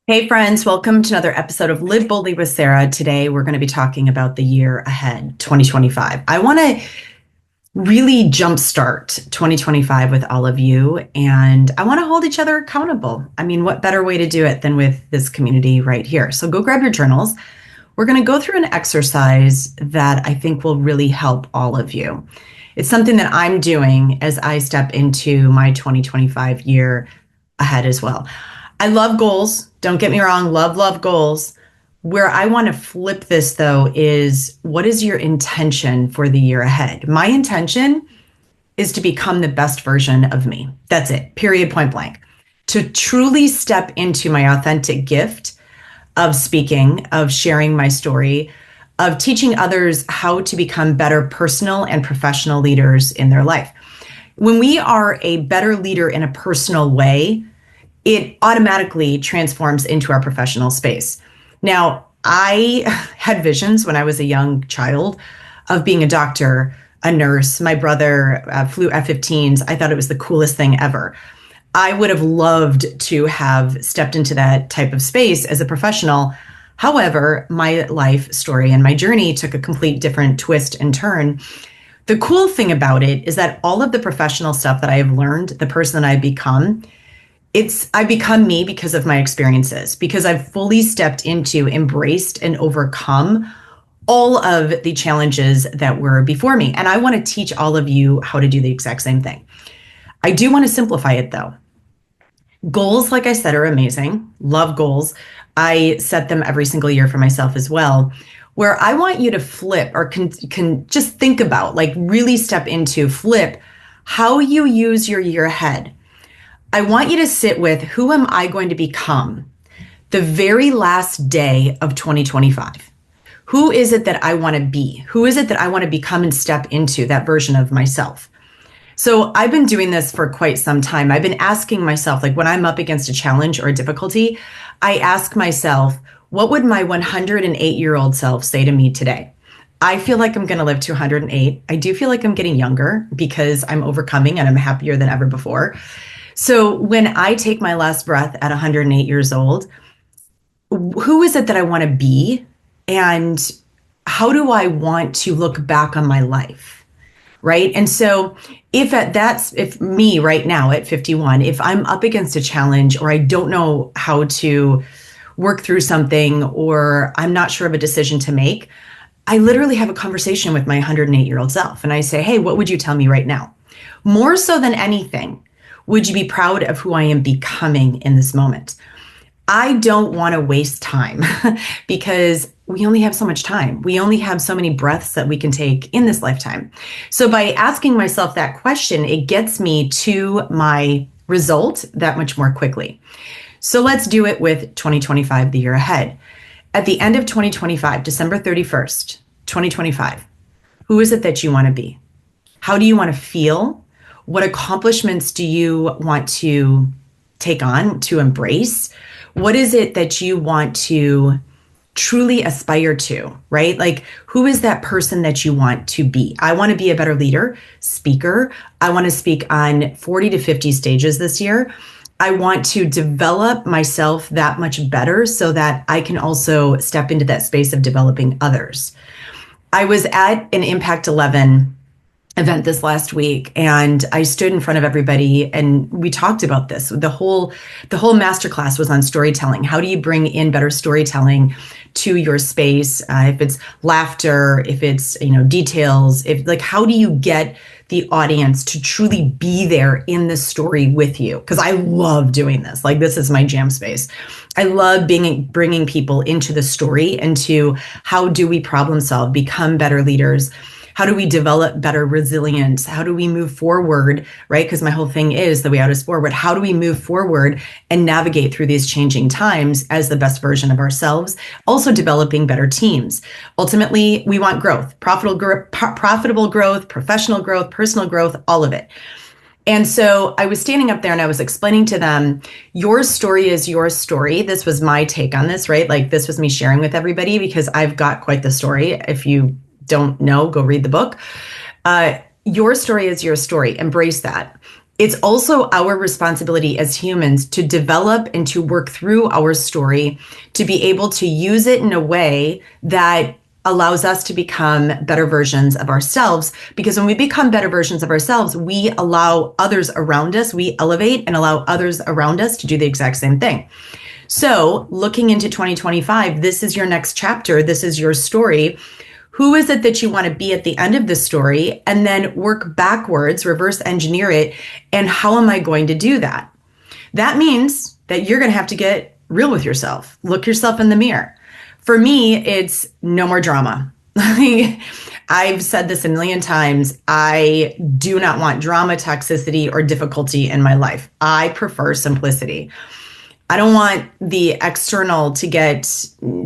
Hey friends, welcome to another episode of Live Boldly with Sarah. Today we're going to be talking about the year ahead, 2025. I want to really jumpstart 2025 with all of you, and I want to hold each other accountable. I mean, what better way to do it than with this community right here? So go grab your journals. We're going to go through an exercise that I think will really help all of you. It's something that I'm doing as I step into my 2025 year ahead as well. I love goals. Don't get me wrong. Love goals. Where I want to flip this though is what is your intention for the year ahead? My intention is to become the best version of me. That's it. Period, point blank. To truly step into my authentic gift of speaking, of sharing my story, of teaching others how to become better personal and professional leaders in their life. When we are a better leader in a personal way, it automatically transforms into our professional space. Now, I had visions when I was a young child of being a doctor, a nurse. My brother flew F-15s. I thought it was the coolest thing ever. I would have loved to have stepped into that type of space as a professional. However, my life story and my journey took a complete different twist and turn. The cool thing about it is that all of the professional stuff that I have learned, the person that I've become, I've become me because of my experiences, because I've fully stepped into, embraced, and overcome all of the challenges that were before me. And I want to teach all of you how to do the exact same thing. I do want to simplify it though. Goals, like I said, are amazing. Love goals. I set them every single year for myself as well. Where I want you to flip or can just think about, like really step into, flip how you use your year ahead. I want you to sit with, who am I going to become the very last day of 2025? Who is it that I want to be? Who is it that I want to become and step into, that version of myself? So I've been doing this for quite some time. I've been asking myself, like when I'm up against a challenge or a difficulty, I ask myself, what would my 108-year-old self say to me today? I feel like I'm going to live to 108. I do feel like I'm getting younger because I'm overcoming and I'm happier than ever before. So when I take my last breath at 108 years old, who is it that I want to be? And how do I want to look back on my life? Right. And so if me right now at 51, if I'm up against a challenge or I don't know how to work through something or I'm not sure of a decision to make, I literally have a conversation with my 108-year-old self. And I say, hey, what would you tell me right now? More so than anything, would you be proud of who I am becoming in this moment? I don't want to waste time because we only have so much time. We only have so many breaths that we can take in this lifetime. So by asking myself that question, it gets me to my result that much more quickly. So let's do it with 2025, the year ahead. At the end of 2025, December 31st, 2025, who is it that you want to be? How do you want to feel? What accomplishments do you want to take on, to embrace? What is it that you want to truly aspire to, right? Like, who is that person that you want to be? I want to be a better leader, speaker. I want to speak on 40 to 50 stages this year. I want to develop myself that much better so that I can also step into that space of developing others. I was at an Impact 11 event this last week and I stood in front of everybody and we talked about this. The whole masterclass was on storytelling. How do you bring in better storytelling to your space? If it's laughter, if it's, details, how do you get the audience to truly be there in the story with you? Because I love doing this. Like, this is my jam space. I love bringing people into the story, into how do we problem solve, become better leaders. How do we develop better resilience? How do we move forward, right? Because my whole thing is the way out is forward. How do we move forward and navigate through these changing times as the best version of ourselves? Also developing better teams. Ultimately, we want growth, profitable growth, professional growth, personal growth, all of it. And so I was standing up there and I was explaining to them, your story is your story. This was my take on this, right? Like, this was me sharing with everybody because I've got quite the story. If you don't know, go read the book. Your story is your story. Embrace that. It's also our responsibility as humans to develop and to work through our story, to be able to use it in a way that allows us to become better versions of ourselves. Because when we become better versions of ourselves, we allow others around us, we elevate and allow others around us to do the exact same thing. So looking into 2025, this is your next chapter. This is your story. Who is it that you want to be at the end of the story? And then work backwards, reverse engineer it. And how am I going to do that? That means that you're going to have to get real with yourself. Look yourself in the mirror. For me, it's no more drama. I've said this a million times. I do not want drama, toxicity, or difficulty in my life. I prefer simplicity. I don't want the external to get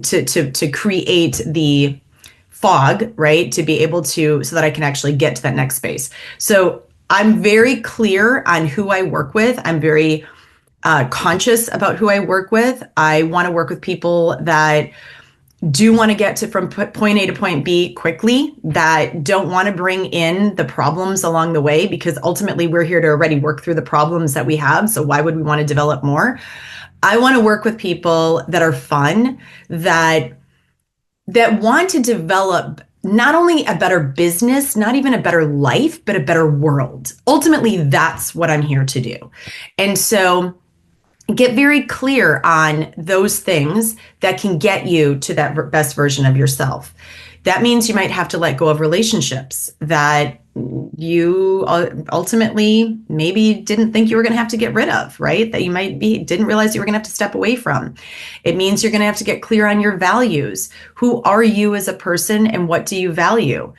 to create the fog, right? To be able to, so that I can actually get to that next space. So I'm very clear on who I work with. I'm very conscious about who I work with. I want to work with people that do want to get to from point A to point B quickly, that don't want to bring in the problems along the way, because ultimately we're here to already work through the problems that we have. So why would we want to develop more? I want to work with people that are fun, that want to develop not only a better business, not even a better life, but a better world. Ultimately, that's what I'm here to do. And so get very clear on those things that can get you to that best version of yourself. That means you might have to let go of relationships that you ultimately maybe didn't think you were going to have to get rid of, right? That you didn't realize you were going to have to step away from. It means you're going to have to get clear on your values. Who are you as a person and what do you value?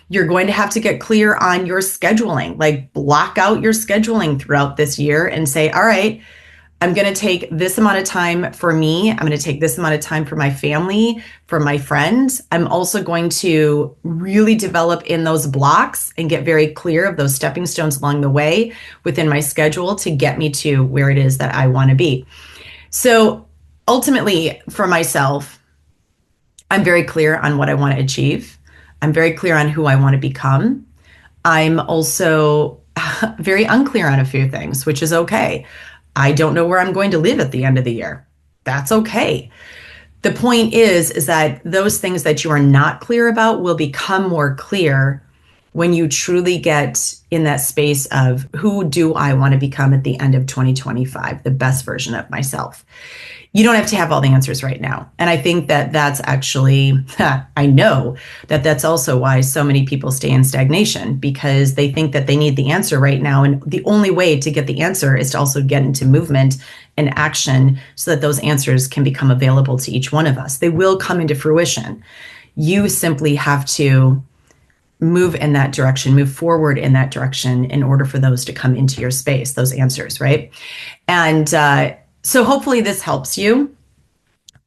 You're going to have to get clear on your scheduling, like block out your scheduling throughout this year and say, all right, I'm going to take this amount of time for me. I'm going to take this amount of time for my family, for my friends. I'm also going to really develop in those blocks and get very clear of those stepping stones along the way within my schedule to get me to where it is that I want to be. So ultimately, for myself, I'm very clear on what I want to achieve. I'm very clear on who I want to become. I'm also very unclear on a few things, which is okay. I don't know where I'm going to live at the end of the year. That's okay. The point is that those things that you are not clear about will become more clear when you truly get in that space of who do I want to become at the end of 2025, the best version of myself. You don't have to have all the answers right now. And I think that that's actually, I know that that's also why so many people stay in stagnation, because they think that they need the answer right now. And the only way to get the answer is to also get into movement and action so that those answers can become available to each one of us. They will come into fruition. You simply have to move in that direction, move forward in that direction in order for those to come into your space, those answers, right? And so hopefully this helps you.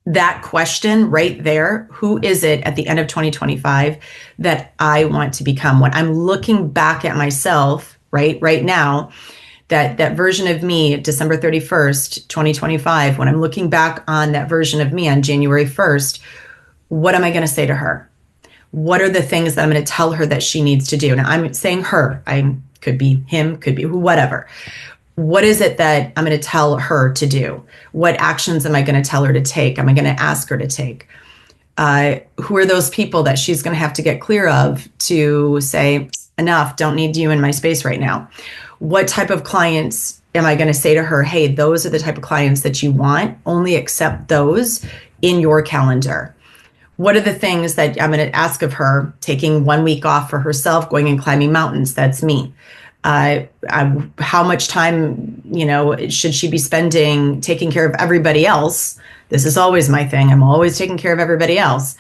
That question right there, who is it at the end of 2025 that I want to become? When I'm looking back at myself, right now, that version of me, December 31st, 2025, when I'm looking back on that version of me on January 1st, what am I going to say to her? What are the things that I'm going to tell her that she needs to do? Now, I'm saying her. I could be him, could be whatever. What is it that I'm going to tell her to do? What actions am I going to tell her to take? Am I going to ask her to take? Who are those people that she's going to have to get clear of to say, enough, don't need you in my space right now? What type of clients am I going to say to her, hey, those are the type of clients that you want, only accept those in your calendar? What are the things that I'm going to ask of her? Taking 1 week off for herself, going and climbing mountains, that's me. How much time, should she be spending taking care of everybody else? This is always my thing. I'm always taking care of everybody else.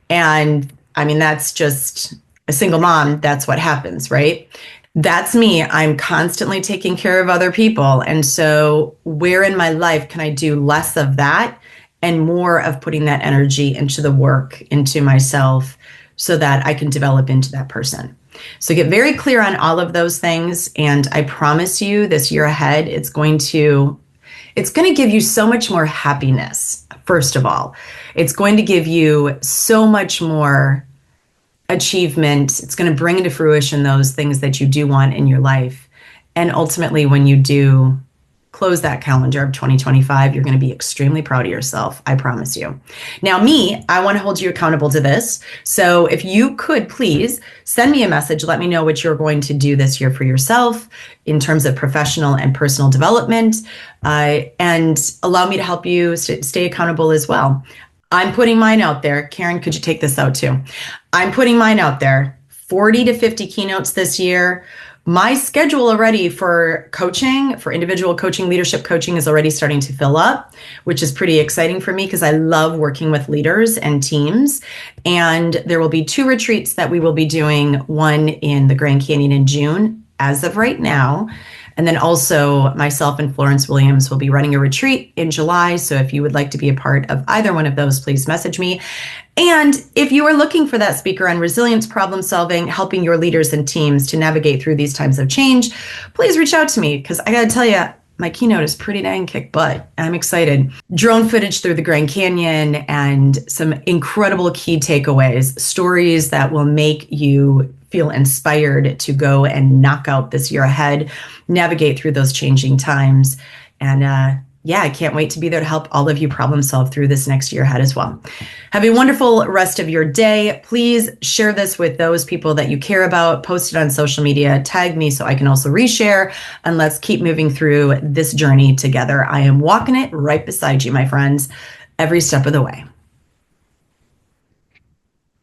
And I mean, that's just a single mom. That's what happens, right? That's me. I'm constantly taking care of other people. And so where in my life can I do less of that and more of putting that energy into the work, into myself, so that I can develop into that person? So get very clear on all of those things. And I promise you this year ahead, it's going to give you so much more happiness. First of all, it's going to give you so much more achievement. It's going to bring into fruition those things that you do want in your life. And ultimately, when you do close that calendar of 2025, you're going to be extremely proud of yourself. I promise you. Now, me, I want to hold you accountable to this. So if you could please send me a message, let me know what you're going to do this year for yourself in terms of professional and personal development, and allow me to help you stay accountable as well. I'm putting mine out there. Karen, could you take this out too? I'm putting mine out there. 40 to 50 keynotes this year. My schedule already for coaching, for individual coaching, leadership coaching is already starting to fill up, which is pretty exciting for me because I love working with leaders and teams. And there will be 2 retreats that we will be doing, one in the Grand Canyon in June, as of right now. And then also myself and Florence Williams will be running a retreat in July. So if you would like to be a part of either one of those, please message me. And if you are looking for that speaker on resilience, problem solving, helping your leaders and teams to navigate through these times of change, please reach out to me because I got to tell you, my keynote is pretty dang kick butt. I'm excited. Drone footage through the Grand Canyon and some incredible key takeaways, stories that will make you feel inspired to go and knock out this year ahead, navigate through those changing times. And I can't wait to be there to help all of you problem solve through this next year ahead as well. Have a wonderful rest of your day. Please share this with those people that you care about. Post it on social media. Tag me so I can also reshare. And let's keep moving through this journey together. I am walking it right beside you, my friends, every step of the way.